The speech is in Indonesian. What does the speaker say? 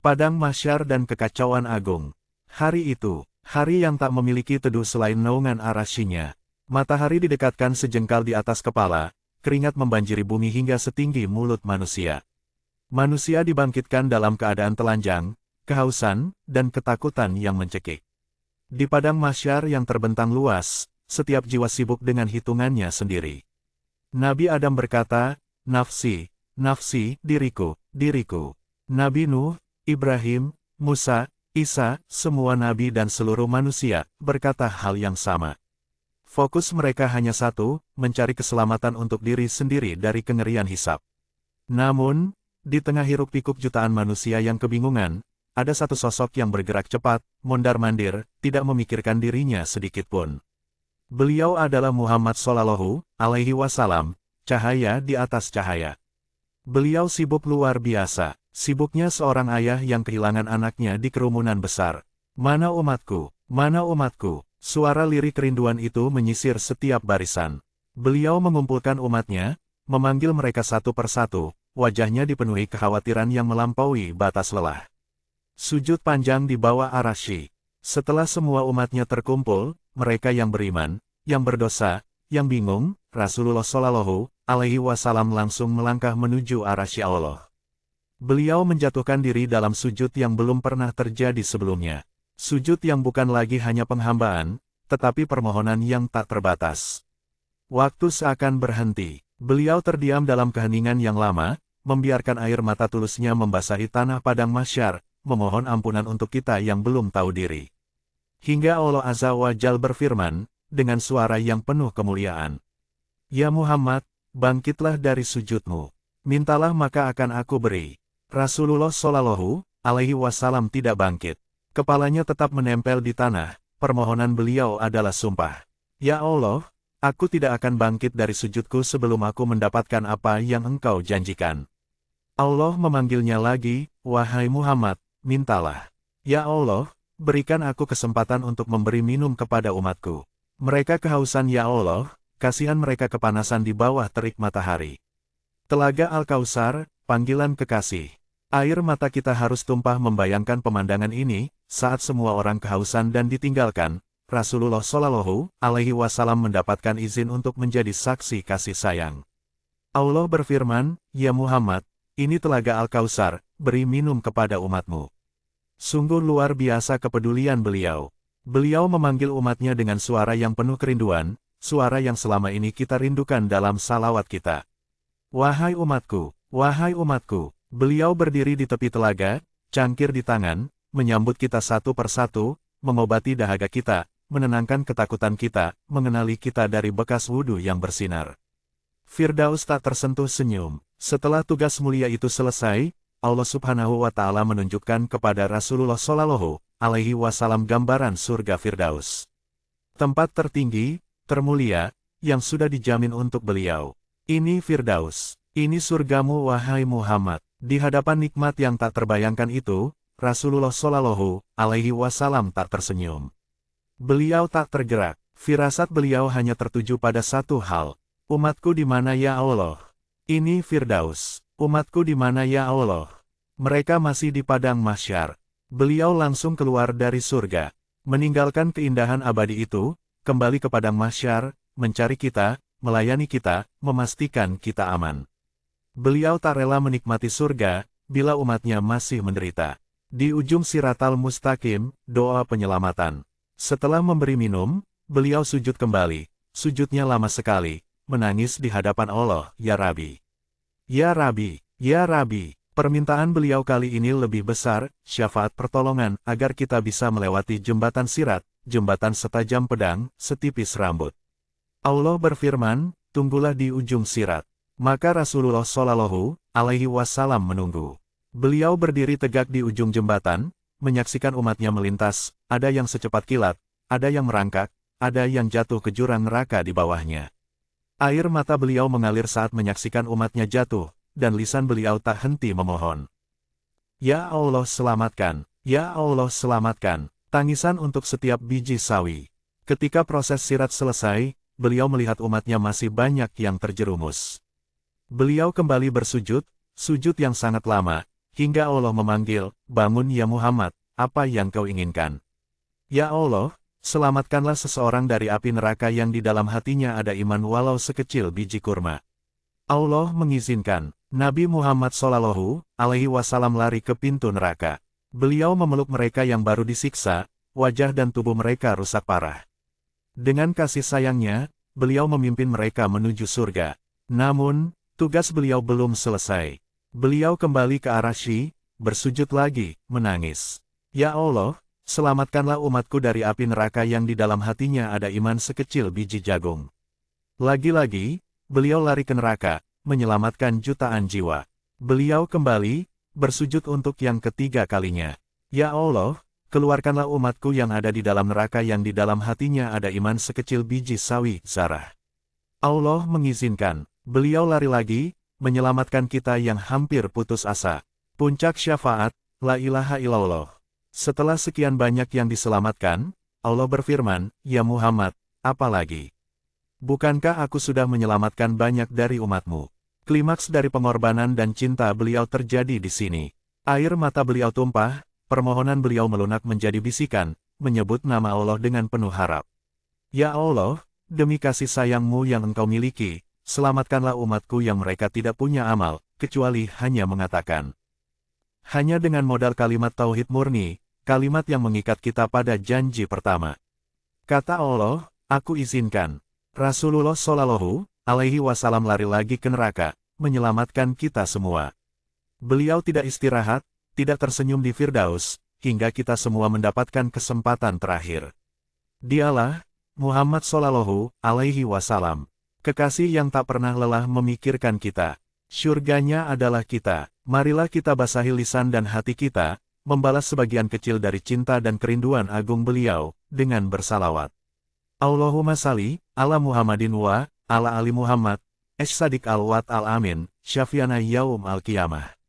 Padang mahsyar dan kekacauan agung. Hari itu, hari yang tak memiliki teduh selain naungan arasy-Nya. Matahari didekatkan sejengkal di atas kepala, keringat membanjiri bumi hingga setinggi mulut manusia. Manusia dibangkitkan dalam keadaan telanjang, kehausan, dan ketakutan yang mencekik. Di padang mahsyar yang terbentang luas, setiap jiwa sibuk dengan hitungannya sendiri. Nabi Adam berkata, "Nafsi, nafsi, diriku, diriku." Nabi Nuh, Ibrahim, Musa, Isa, semua nabi dan seluruh manusia berkata hal yang sama. Fokus mereka hanya satu, mencari keselamatan untuk diri sendiri dari kengerian hisab. Namun, di tengah hiruk-pikuk jutaan manusia yang kebingungan, ada satu sosok yang bergerak cepat, mondar-mandir, tidak memikirkan dirinya sedikitpun. Beliau adalah Muhammad Shallallahu Alaihi Wasallam, cahaya di atas cahaya. Beliau sibuk luar biasa, sibuknya seorang ayah yang kehilangan anaknya di kerumunan besar. "Mana umatku? Mana umatku?" Suara lirik kerinduan itu menyisir setiap barisan. Beliau mengumpulkan umatnya, memanggil mereka satu persatu, wajahnya dipenuhi kekhawatiran yang melampaui batas lelah. Sujud panjang di bawah arasy. Setelah semua umatnya terkumpul, mereka yang beriman, yang berdosa, yang bingung, Rasulullah Shallallahu Alaihi Wasallam langsung melangkah menuju arasy Allah. Beliau menjatuhkan diri dalam sujud yang belum pernah terjadi sebelumnya. Sujud yang bukan lagi hanya penghambaan, tetapi permohonan yang tak terbatas. Waktu seakan berhenti. Beliau terdiam dalam keheningan yang lama, membiarkan air mata tulusnya membasahi tanah padang mahsyar, memohon ampunan untuk kita yang belum tahu diri. Hingga Allah Azza wa Jalla berfirman, dengan suara yang penuh kemuliaan. "Ya Muhammad, bangkitlah dari sujudmu. Mintalah maka akan aku beri." Rasulullah Shallallahu Alaihi Wasallam tidak bangkit. Kepalanya tetap menempel di tanah, permohonan beliau adalah sumpah. "Ya Allah, aku tidak akan bangkit dari sujudku sebelum aku mendapatkan apa yang Engkau janjikan." Allah memanggilnya lagi, "Wahai Muhammad, mintalah. Ya Allah, berikan aku kesempatan untuk memberi minum kepada umatku. Mereka kehausan ya Allah, kasihan mereka kepanasan di bawah terik matahari." Telaga Al-Kautsar, panggilan kekasih. Air mata kita harus tumpah membayangkan pemandangan ini, saat semua orang kehausan dan ditinggalkan, Rasulullah Shallallahu Alaihi Wasallam mendapatkan izin untuk menjadi saksi kasih sayang. Allah berfirman, "Ya Muhammad, ini telaga Al-Kautsar, beri minum kepada umatmu." Sungguh luar biasa kepedulian beliau. Beliau memanggil umatnya dengan suara yang penuh kerinduan, suara yang selama ini kita rindukan dalam salawat kita. "Wahai umatku, wahai umatku." Beliau berdiri di tepi telaga, cangkir di tangan, menyambut kita satu persatu, mengobati dahaga kita, menenangkan ketakutan kita, mengenali kita dari bekas wudhu yang bersinar. Firdaus tak tersentuh senyum. Setelah tugas mulia itu selesai, Allah Subhanahu wa Ta'ala menunjukkan kepada Rasulullah Shallallahu Alaihi Wasallam gambaran surga Firdaus. Tempat tertinggi, termulia, yang sudah dijamin untuk beliau. "Ini Firdaus, ini surgamu wahai Muhammad." Di hadapan nikmat yang tak terbayangkan itu, Rasulullah Shallallahu Alaihi Wasallam tak tersenyum. Beliau tak tergerak, firasat beliau hanya tertuju pada satu hal. "Umatku di mana ya Allah? Ini Firdaus. Umatku di mana ya Allah?" Mereka masih di padang mahsyar. Beliau langsung keluar dari surga, meninggalkan keindahan abadi itu, kembali ke padang mahsyar, mencari kita, melayani kita, memastikan kita aman. Beliau tak rela menikmati surga, bila umatnya masih menderita. Di ujung Siratal Mustaqim, doa penyelamatan. Setelah memberi minum, beliau sujud kembali. Sujudnya lama sekali, menangis di hadapan Allah, "Ya Rabbi. Ya Rabbi, ya Rabbi." Permintaan beliau kali ini lebih besar, syafaat pertolongan, agar kita bisa melewati jembatan sirat, jembatan setajam pedang, setipis rambut. Allah berfirman, "Tunggulah di ujung sirat." Maka Rasulullah Shallallahu Alaihi Wasallam menunggu. Beliau berdiri tegak di ujung jembatan, menyaksikan umatnya melintas, ada yang secepat kilat, ada yang merangkak, ada yang jatuh ke jurang neraka di bawahnya. Air mata beliau mengalir saat menyaksikan umatnya jatuh, dan lisan beliau tak henti memohon. "Ya Allah selamatkan, ya Allah selamatkan." Tangisan untuk setiap biji sawi. Ketika proses sirat selesai, beliau melihat umatnya masih banyak yang terjerumus. Beliau kembali bersujud, sujud yang sangat lama, hingga Allah memanggil, "Bangun ya Muhammad, apa yang kau inginkan?" Ya Allah, selamatkanlah seseorang dari api neraka yang di dalam hatinya ada iman walau sekecil biji kurma. Allah mengizinkan Nabi Muhammad Shallallahu Alaihi Wasallam lari ke pintu neraka. Beliau memeluk mereka yang baru disiksa, wajah dan tubuh mereka rusak parah. Dengan kasih sayangnya, beliau memimpin mereka menuju surga. Namun, tugas beliau belum selesai. Beliau kembali ke Arsy, bersujud lagi, menangis. Ya Allah, selamatkanlah umatku dari api neraka yang di dalam hatinya ada iman sekecil biji jagung. Lagi-lagi, beliau lari ke neraka, menyelamatkan jutaan jiwa. Beliau kembali, bersujud untuk yang ketiga kalinya. Ya Allah, keluarkanlah umatku yang ada di dalam neraka yang di dalam hatinya ada iman sekecil biji sawi zarah. Allah mengizinkan, beliau lari lagi, menyelamatkan kita yang hampir putus asa. Puncak syafaat, la ilaha illallah. Setelah sekian banyak yang diselamatkan, Allah berfirman, "Ya Muhammad, apa lagi? Bukankah aku sudah menyelamatkan banyak dari umatmu?" Klimaks dari pengorbanan dan cinta beliau terjadi di sini. Air mata beliau tumpah, permohonan beliau melunak menjadi bisikan, menyebut nama Allah dengan penuh harap. Ya Allah, demi kasih sayangmu yang engkau miliki, selamatkanlah umatku yang mereka tidak punya amal, kecuali hanya mengatakan. Hanya dengan modal kalimat tauhid murni, kalimat yang mengikat kita pada janji pertama. Kata Allah, "Aku izinkan." Rasulullah Shallallahu Alaihi Wasallam lari lagi ke neraka, menyelamatkan kita semua. Beliau tidak istirahat, tidak tersenyum di Firdaus, hingga kita semua mendapatkan kesempatan terakhir. Dialah Muhammad Shallallahu Alaihi Wasallam, kekasih yang tak pernah lelah memikirkan kita. Syurganya adalah kita. Marilah kita basahi lisan dan hati kita, membalas sebagian kecil dari cinta dan kerinduan agung beliau, dengan bersalawat. Allahumma salli ala Muhammadin wa ala ali Muhammad, As-Sadiq al-Wa'd al-Amin, Syafiana Yaum al-Qiyamah.